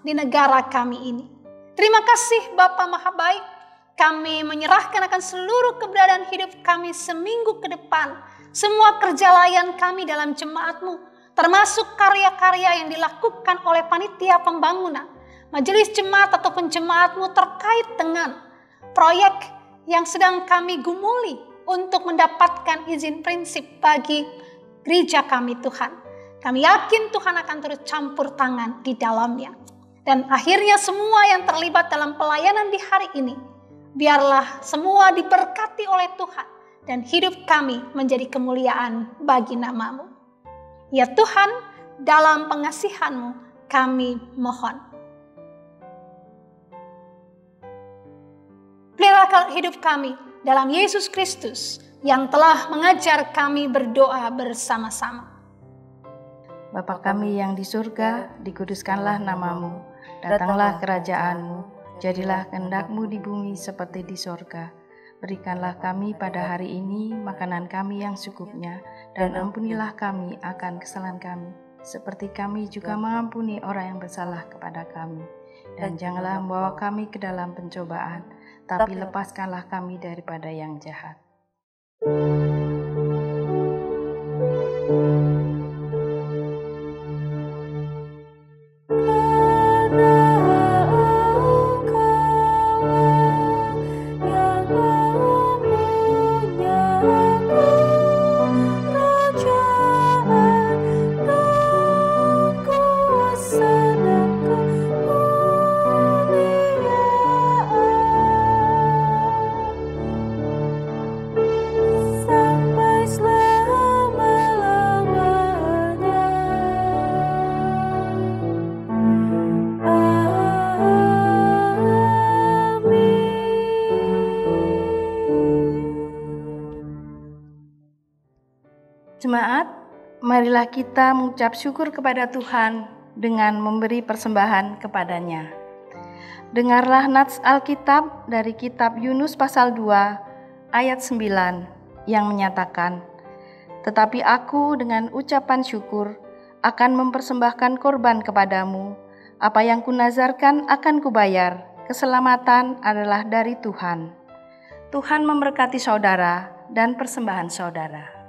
di negara kami ini. Terima kasih Bapa Maha Baik. Kami menyerahkan akan seluruh keberadaan hidup kami seminggu ke depan. Semua kerja layan kami dalam jemaat-Mu, termasuk karya-karya yang dilakukan oleh panitia pembangunan, majelis jemaat ataupun jemaat-Mu terkait dengan proyek yang sedang kami gumuli untuk mendapatkan izin prinsip bagi gereja kami Tuhan. Kami yakin Tuhan akan terus campur tangan di dalamnya. Dan akhirnya semua yang terlibat dalam pelayanan di hari ini, biarlah semua diberkati oleh Tuhan dan hidup kami menjadi kemuliaan bagi nama-Mu. Ya Tuhan, dalam pengasihan-Mu kami mohon. Pelihara hidup kami dalam Yesus Kristus yang telah mengajar kami berdoa bersama-sama. Bapa kami yang di surga, dikuduskanlah nama-Mu. Datanglah kerajaan-Mu, jadilah kehendak-Mu di bumi seperti di sorga. Berikanlah kami pada hari ini makanan kami yang secukupnya, dan ampunilah kami akan kesalahan kami, seperti kami juga mengampuni orang yang bersalah kepada kami. Dan janganlah membawa kami ke dalam pencobaan, tapi lepaskanlah kami daripada yang jahat. Jemaat, marilah kita mengucap syukur kepada Tuhan dengan memberi persembahan kepadanya. Dengarlah nats Alkitab dari kitab Yunus pasal 2 ayat 9 yang menyatakan, "Tetapi aku dengan ucapan syukur akan mempersembahkan korban kepadamu. Apa yang kunazarkan akan kubayar. Keselamatan adalah dari Tuhan. Tuhan memberkati saudara dan persembahan saudara.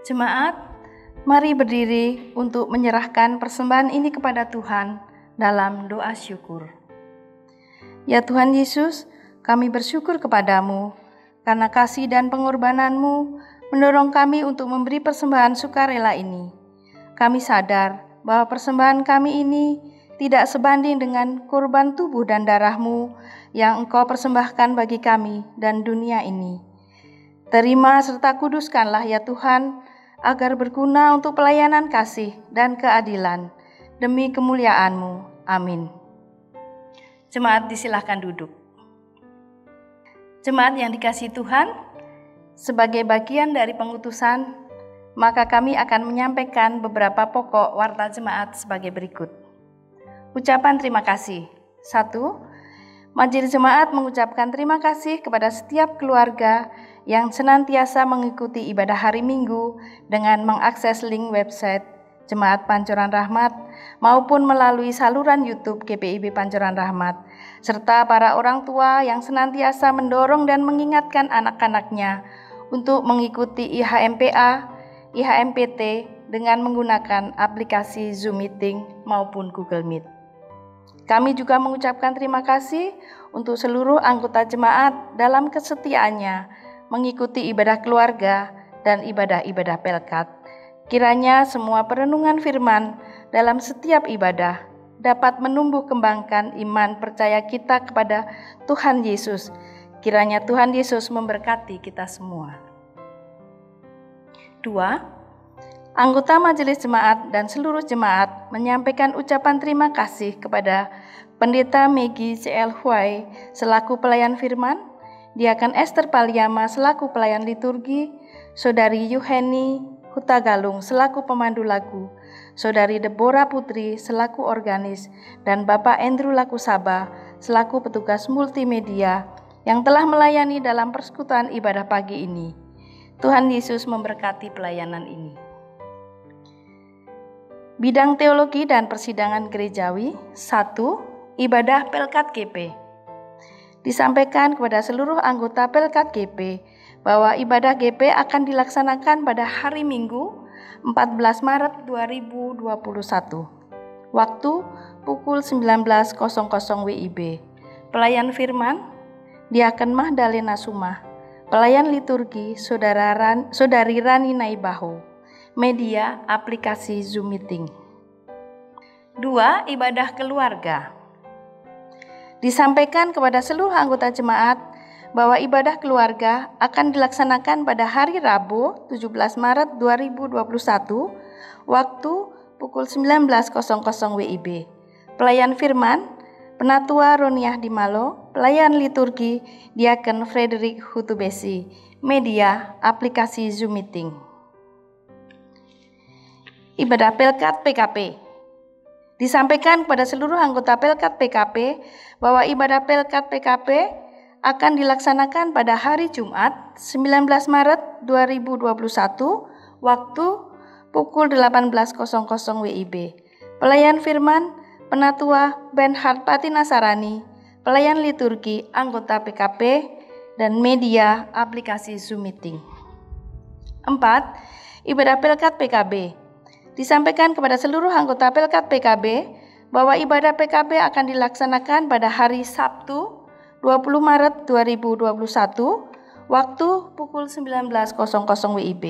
Jemaat, mari berdiri untuk menyerahkan persembahan ini kepada Tuhan dalam doa syukur. Ya Tuhan Yesus, kami bersyukur kepadamu karena kasih dan pengorbanan-Mu mendorong kami untuk memberi persembahan sukarela ini. Kami sadar bahwa persembahan kami ini tidak sebanding dengan korban tubuh dan darah-Mu yang Engkau persembahkan bagi kami dan dunia ini. Terima serta kuduskanlah ya Tuhan, agar berguna untuk pelayanan kasih dan keadilan, demi kemuliaan-Mu. Amin. Jemaat disilahkan duduk. Jemaat yang dikasihi Tuhan, sebagai bagian dari pengutusan, maka kami akan menyampaikan beberapa pokok warta jemaat sebagai berikut. Ucapan terima kasih. 1. Majelis Jemaat mengucapkan terima kasih kepada setiap keluarga yang senantiasa mengikuti ibadah hari Minggu dengan mengakses link website Jemaat Pancoran Rahmat maupun melalui saluran YouTube GPIB Pancoran Rahmat, serta para orang tua yang senantiasa mendorong dan mengingatkan anak-anaknya untuk mengikuti IHMPA, IHMPT dengan menggunakan aplikasi Zoom Meeting maupun Google Meet. Kami juga mengucapkan terima kasih untuk seluruh anggota jemaat dalam kesetiaannya mengikuti ibadah keluarga dan ibadah-ibadah Pelkat. Kiranya semua perenungan firman dalam setiap ibadah dapat menumbuh kembangkan iman percaya kita kepada Tuhan Yesus. Kiranya Tuhan Yesus memberkati kita semua. 2. Anggota Majelis Jemaat dan seluruh jemaat menyampaikan ucapan terima kasih kepada Pendeta Megi C.L. Huai selaku pelayan firman, Diakan Esther Paliama selaku pelayan liturgi, Saudari Yuheni Hutagalung selaku pemandu lagu, Saudari Deborah Putri selaku organis, dan Bapak Andrew Lakusaba selaku petugas multimedia yang telah melayani dalam persekutuan ibadah pagi ini. Tuhan Yesus memberkati pelayanan ini. Bidang teologi dan persidangan gerejawi. 1. Ibadah Pelkat GP. Disampaikan kepada seluruh anggota Pelkat GP bahwa ibadah GP akan dilaksanakan pada hari Minggu 14 Maret 2021. Waktu pukul 19.00 WIB. Pelayan firman, Diaken Mahdalena Sumah. Pelayan liturgi, Saudari Rani Naibaho. Media aplikasi Zoom Meeting. 2. Ibadah keluarga. Disampaikan kepada seluruh anggota jemaat bahwa ibadah keluarga akan dilaksanakan pada hari Rabu 17 Maret 2021 waktu pukul 19.00 WIB. Pelayan firman, Penatua Roniah Dimalo. Pelayan liturgi, Diaken Frederick Hutubesi. Media aplikasi Zoom Meeting. Ibadah Pelkat PKP. Disampaikan kepada seluruh anggota Pelkat PKP bahwa ibadah Pelkat PKP akan dilaksanakan pada hari Jumat 19 Maret 2021 waktu pukul 18.00 WIB. Pelayan firman, Penatua Benhard Patinasarani. Pelayan liturgi, anggota PKP, dan media aplikasi Zoom Meeting. 4. Ibadah Pelkat PKB. Disampaikan kepada seluruh anggota Pelkat PKB bahwa ibadah PKB akan dilaksanakan pada hari Sabtu 20 Maret 2021 waktu pukul 19.00 WIB.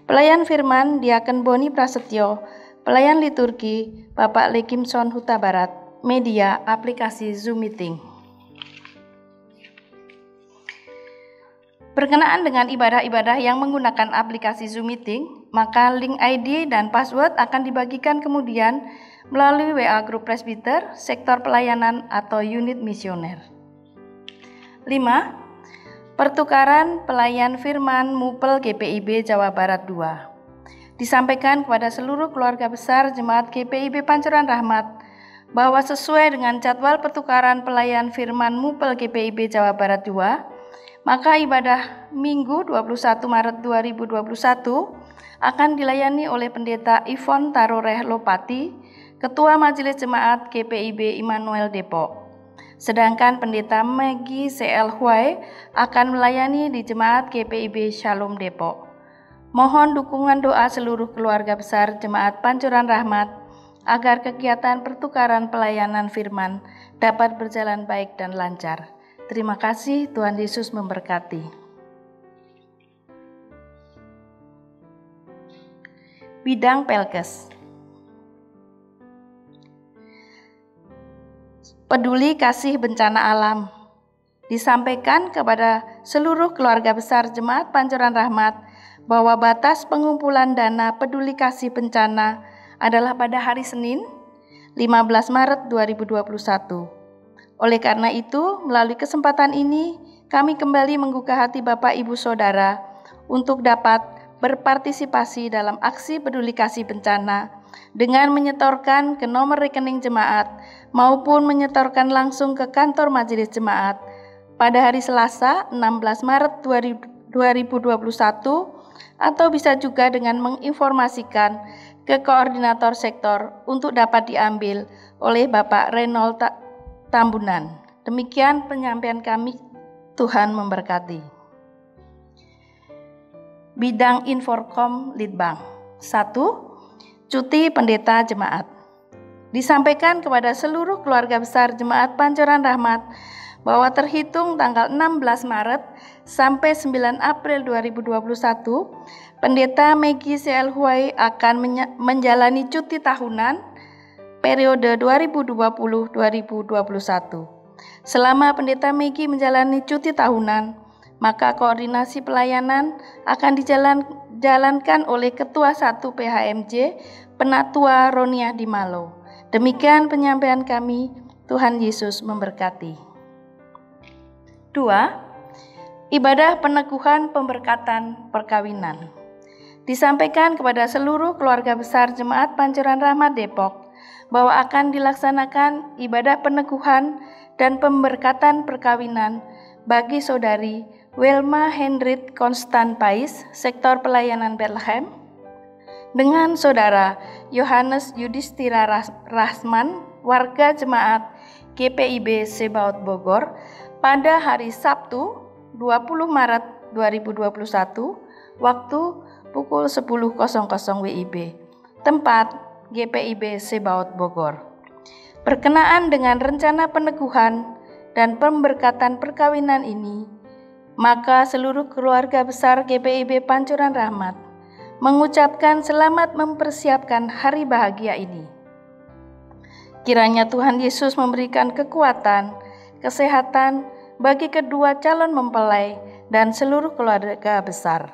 Pelayan firman, Diaken Boni Prasetyo. Pelayan liturgi, Bapak Lekimson Huta Barat. Media aplikasi Zoom Meeting. Berkenaan dengan ibadah-ibadah yang menggunakan aplikasi Zoom Meeting, maka link ID dan password akan dibagikan kemudian melalui WA Grup Presbiter, Sektor Pelayanan atau Unit Misioner. 5. Pertukaran Pelayan Firman Mupel GPIB Jawa Barat 2. Disampaikan kepada seluruh keluarga besar Jemaat GPIB Pancuran Rahmat bahwa sesuai dengan jadwal pertukaran Pelayan Firman Mupel GPIB Jawa Barat 2, maka ibadah Minggu 21 Maret 2021 akan dilayani oleh Pendeta Ivon Taroreh Lopati, Ketua Majelis Jemaat GPIB Immanuel Depok. Sedangkan Pendeta Maggie C.L. Huai akan melayani di Jemaat GPIB Shalom Depok. Mohon dukungan doa seluruh keluarga besar Jemaat Pancuran Rahmat agar kegiatan pertukaran pelayanan firman dapat berjalan baik dan lancar. Terima kasih, Tuhan Yesus memberkati. Bidang Pelkes. Peduli kasih bencana alam. Disampaikan kepada seluruh keluarga besar Jemaat Pancuran Rahmat bahwa batas pengumpulan dana peduli kasih bencana adalah pada hari Senin 15 Maret 2021. Oleh karena itu, melalui kesempatan ini, kami kembali menggugah hati Bapak Ibu Saudara untuk dapat berpartisipasi dalam aksi peduli kasih bencana dengan menyetorkan ke nomor rekening jemaat maupun menyetorkan langsung ke kantor majelis jemaat pada hari Selasa 16 Maret 2021 atau bisa juga dengan menginformasikan ke koordinator sektor untuk dapat diambil oleh Bapak Reynold Tambunan. Demikian penyampaian kami. Tuhan memberkati. Bidang Inforkom Litbang. 1. Cuti pendeta jemaat. Disampaikan kepada seluruh keluarga besar Jemaat Pancuran Rahmat bahwa terhitung tanggal 16 Maret sampai 9 April 2021, Pendeta Maggie C.L. Huai akan menjalani cuti tahunan periode 2020-2021. Selama Pendeta Maggie menjalani cuti tahunan, maka koordinasi pelayanan akan dijalankan oleh Ketua 1 PHMJ, Penatua Roniah Dimalo. Demikian penyampaian kami. Tuhan Yesus memberkati. 2. Ibadah peneguhan pemberkatan perkawinan. Disampaikan kepada seluruh keluarga besar Jemaat Pancuran Rahmat Depok bahwa akan dilaksanakan ibadah peneguhan dan pemberkatan perkawinan bagi Saudari Wilma Hendrit Konstan Pais, Sektor Pelayanan Bethlehem, dengan Saudara Yohanes Yudhistira Rasman, warga Jemaat GPIB Sebaot Bogor, pada hari Sabtu 20 Maret 2021, waktu pukul 10.00 WIB, tempat GPIB Sebaot Bogor. Berkenaan dengan rencana peneguhan dan pemberkatan perkawinan ini, maka seluruh keluarga besar GPIB Pancuran Rahmat mengucapkan selamat mempersiapkan hari bahagia ini. Kiranya Tuhan Yesus memberikan kekuatan, kesehatan bagi kedua calon mempelai dan seluruh keluarga besar.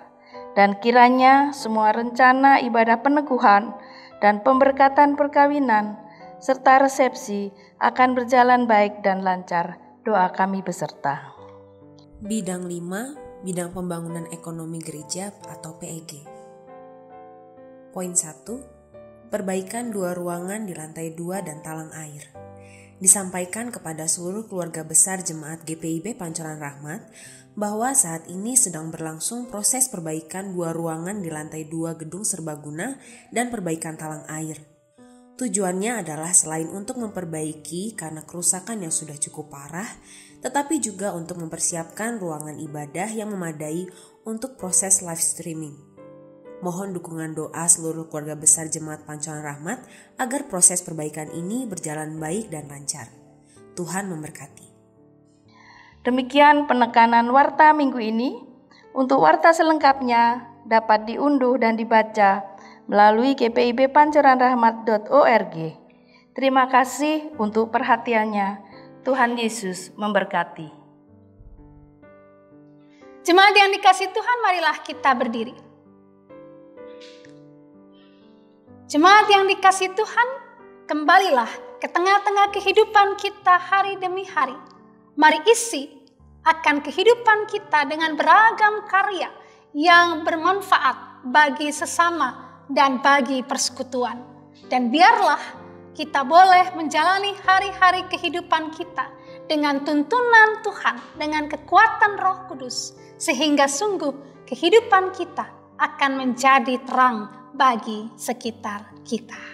Dan kiranya semua rencana ibadah peneguhan dan pemberkatan perkawinan serta resepsi akan berjalan baik dan lancar. Doa kami beserta. Bidang 5, bidang pembangunan ekonomi gereja atau PEG. Poin 1, perbaikan 2 ruangan di lantai 2 dan talang air. Disampaikan kepada seluruh keluarga besar jemaat GPIB Pancuran Rahmat bahwa saat ini sedang berlangsung proses perbaikan 2 ruangan di lantai 2 gedung serbaguna dan perbaikan talang air. Tujuannya adalah selain untuk memperbaiki karena kerusakan yang sudah cukup parah, tetapi juga untuk mempersiapkan ruangan ibadah yang memadai untuk proses live streaming. Mohon dukungan doa seluruh keluarga besar jemaat Pancuran Rahmat agar proses perbaikan ini berjalan baik dan lancar. Tuhan memberkati. Demikian penekanan warta minggu ini. Untuk warta selengkapnya dapat diunduh dan dibaca melalui gpibpancuranrahmat.org. Terima kasih untuk perhatiannya. Tuhan Yesus memberkati. Jemaat yang dikasihi Tuhan, marilah kita berdiri. Jemaat yang dikasihi Tuhan, kembalilah ke tengah-tengah kehidupan kita hari demi hari. Mari isi akan kehidupan kita dengan beragam karya yang bermanfaat bagi sesama dan bagi persekutuan. Dan biarlah kita boleh menjalani hari-hari kehidupan kita dengan tuntunan Tuhan, dengan kekuatan Roh Kudus, sehingga sungguh kehidupan kita akan menjadi terang bagi sekitar kita.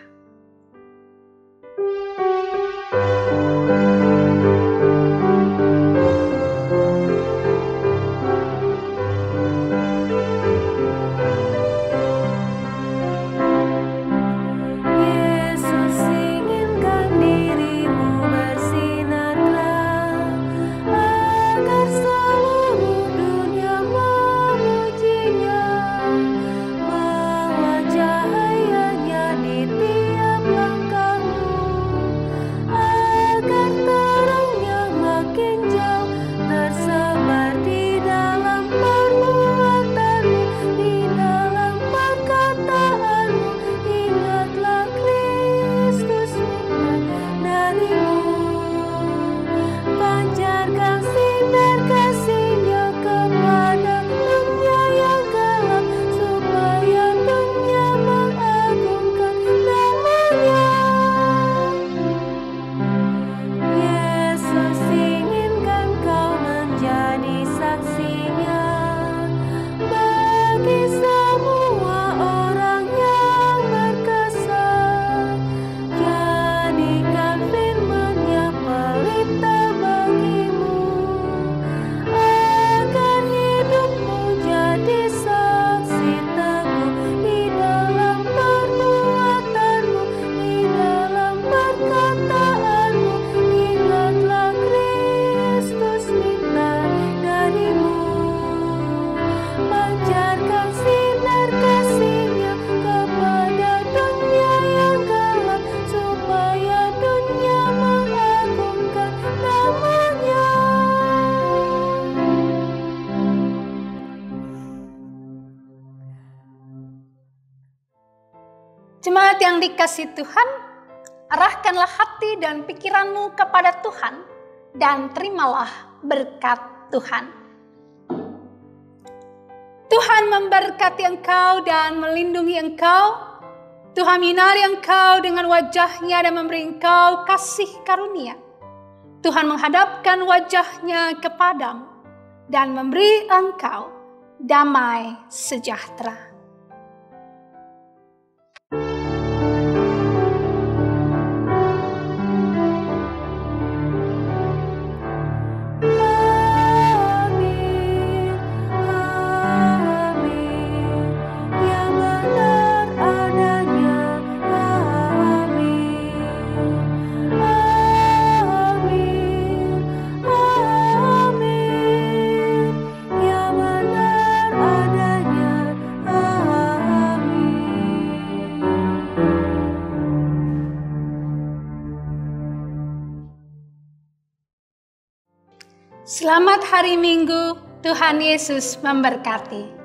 Jemaat yang dikasihi Tuhan, arahkanlah hati dan pikiranmu kepada Tuhan dan terimalah berkat Tuhan. Tuhan memberkati engkau dan melindungi engkau. Tuhan menyinari engkau dengan wajah-Nya dan memberi engkau kasih karunia. Tuhan menghadapkan wajah-Nya kepadamu dan memberi engkau damai sejahtera. Yang benar adanya, amin. Selamat hari Minggu, Tuhan Yesus memberkati.